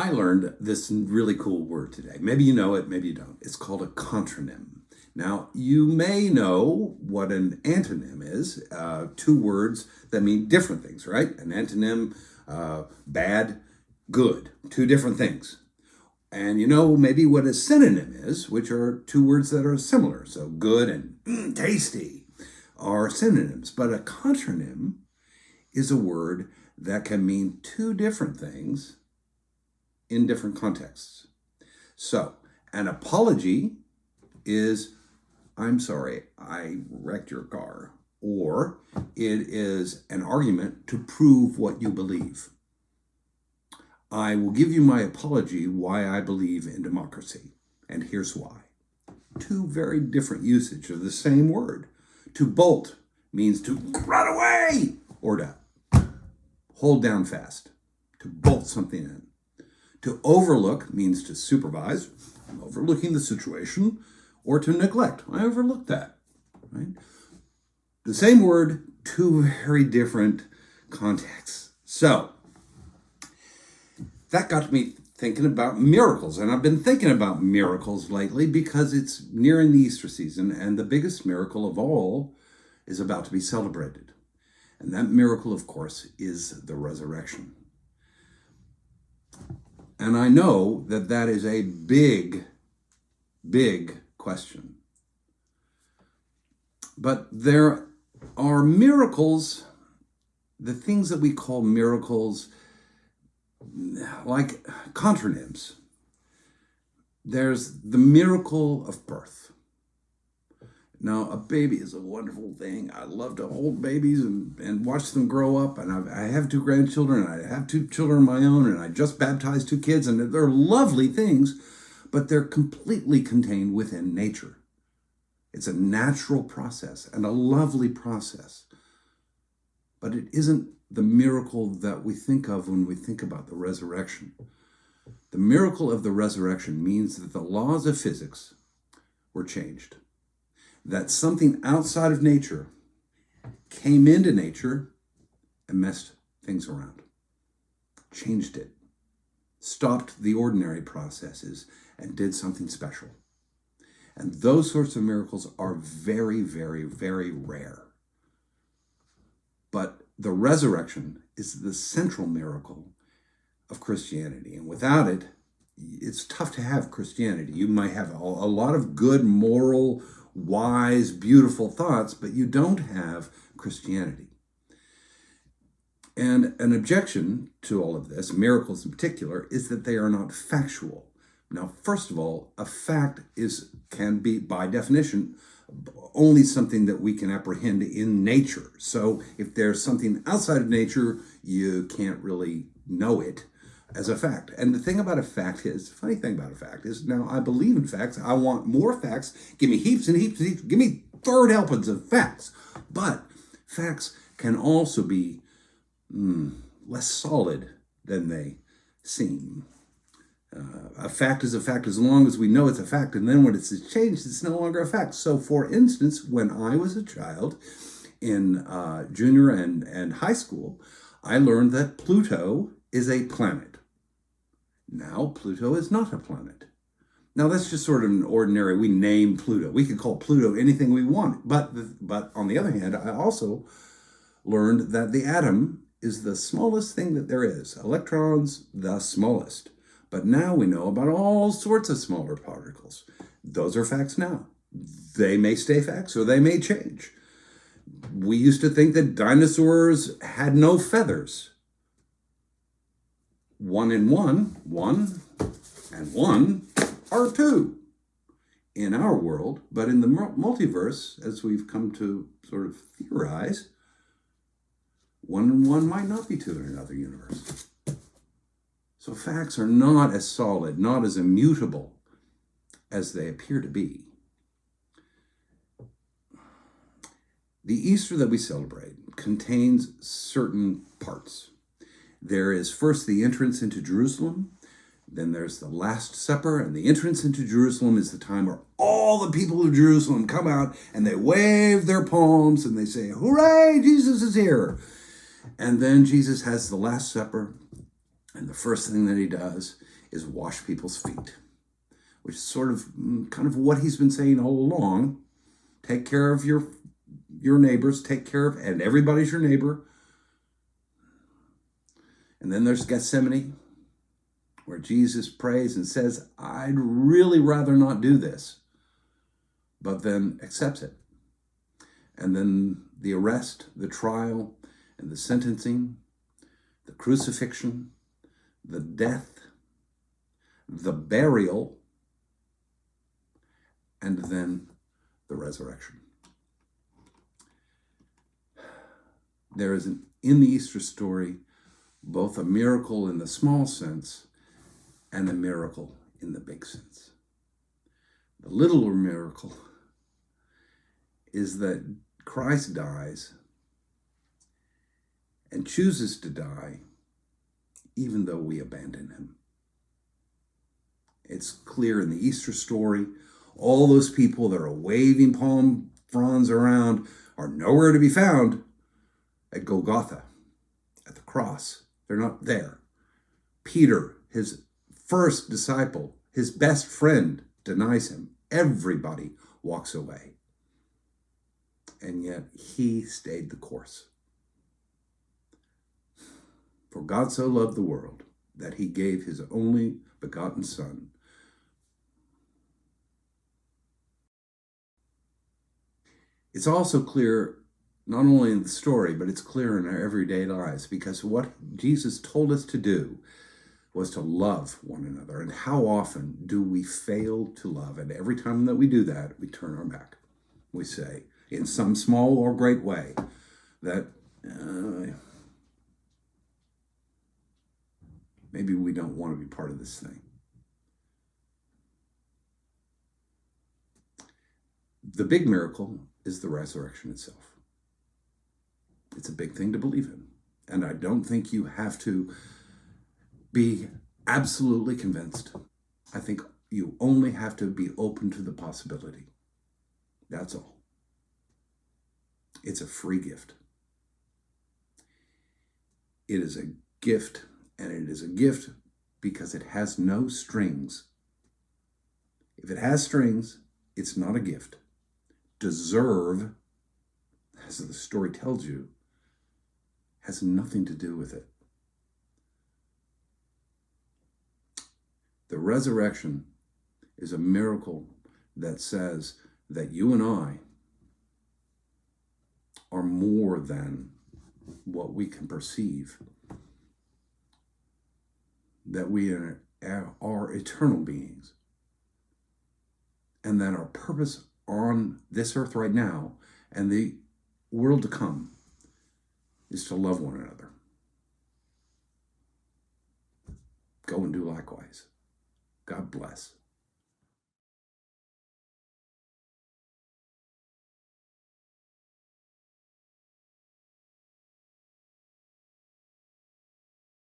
I learned this really cool word today. Maybe you know it, maybe you don't. It's called a contronym. Now, you may know what an antonym is, two words that mean different things, right? An antonym, bad, good, two different things. And you know maybe what a synonym is, which are two words that are similar. So good and tasty are synonyms. But a contronym is a word that can mean two different things in different contexts. So an apology is, I'm sorry, I wrecked your car. Or it is an argument to prove what you believe. I will give you my apology why I believe in democracy, and here's why. Two very different usage of the same word. To bolt means to run away, or to hold down fast, to bolt something in. To overlook means to supervise, I'm overlooking the situation, or to neglect, I overlooked that, right? The same word, two very different contexts. So, that got me thinking about miracles. And I've been thinking about miracles lately because it's nearing the Easter season, and the biggest miracle of all is about to be celebrated. And that miracle, of course, is the resurrection. And I know that that is a big, big question. But there are miracles, the things that we call miracles, like contronyms. There's the miracle of birth. Now, a baby is a wonderful thing. I love to hold babies and watch them grow up. And I have two grandchildren, and I have two children of my own, and I just baptized two kids, and they're lovely things, but they're completely contained within nature. It's a natural process and a lovely process. But it isn't the miracle that we think of when we think about the resurrection. The miracle of the resurrection means that the laws of physics were changed. That something outside of nature came into nature and messed things around. Changed it. Stopped the ordinary processes and did something special. And those sorts of miracles are very, very, very rare. But the resurrection is the central miracle of Christianity. And without it, it's tough to have Christianity. You might have a lot of good, moral, wise, beautiful thoughts, but you don't have Christianity. And an objection to all of this, miracles in particular, is that they are not factual. Now, first of all, a fact can be, by definition, only something that we can apprehend in nature. So if there's something outside of nature, you can't really know it as a fact. And the thing about a fact is, funny thing about a fact is, now I believe in facts. I want more facts. Give me heaps and heaps and heaps. Give me third helpings of facts. But facts can also be less solid than they seem. A fact is a fact as long as we know it's a fact, and then when it's changed, it's no longer a fact. So, for instance, when I was a child in junior and high school, I learned that Pluto is a planet. Now, Pluto is not a planet. Now, that's just sort of an ordinary, we name Pluto. We could call Pluto anything we want. But on the other hand, I also learned that the atom is the smallest thing that there is. Electrons, the smallest. But now we know about all sorts of smaller particles. Those are facts now. They may stay facts or they may change. We used to think that dinosaurs had no feathers. 1 and 1, 1 and 1 are 2 in our world. But in the multiverse, as we've come to sort of theorize, 1 and 1 might not be 2 in another universe. So facts are not as solid, not as immutable as they appear to be. The Easter that we celebrate contains certain parts. There is first the entrance into Jerusalem, then there's the Last Supper, and the entrance into Jerusalem is the time where all the people of Jerusalem come out and they wave their palms and they say, "Hooray, Jesus is here!" And then Jesus has the Last Supper. And the first thing that he does is wash people's feet, which is sort of kind of what he's been saying all along. Take care of your neighbors, and everybody's your neighbor. And then there's Gethsemane, where Jesus prays and says, I'd really rather not do this, but then accepts it. And then the arrest, the trial, and the sentencing, the crucifixion, the death, the burial, and then the resurrection. There is in the Easter story both a miracle in the small sense and a miracle in the big sense. The littler miracle is that Christ dies and chooses to die even though we abandon him. It's clear in the Easter story. All those people that are waving palm fronds around are nowhere to be found at Golgotha, at the cross. They're not there. Peter, his first disciple, his best friend, denies him. Everybody walks away. And yet he stayed the course. For God so loved the world that he gave his only begotten Son. It's also clear, not only in the story, but it's clear in our everyday lives, because what Jesus told us to do was to love one another. And how often do we fail to love? And every time that we do that, we turn our back. We say, in some small or great way, that maybe we don't want to be part of this thing. The big miracle is the resurrection itself. It's a big thing to believe in. And I don't think you have to be absolutely convinced. I think you only have to be open to the possibility. That's all. It's a free gift. It is a gift, and it is a gift because it has no strings. If it has strings, it's not a gift. Deserve, as the story tells you, has nothing to do with it. The resurrection is a miracle that says that you and I are more than what we can perceive, that we are eternal beings, and that our purpose on this earth right now and the world to come is to love one another. Go and do likewise. God bless.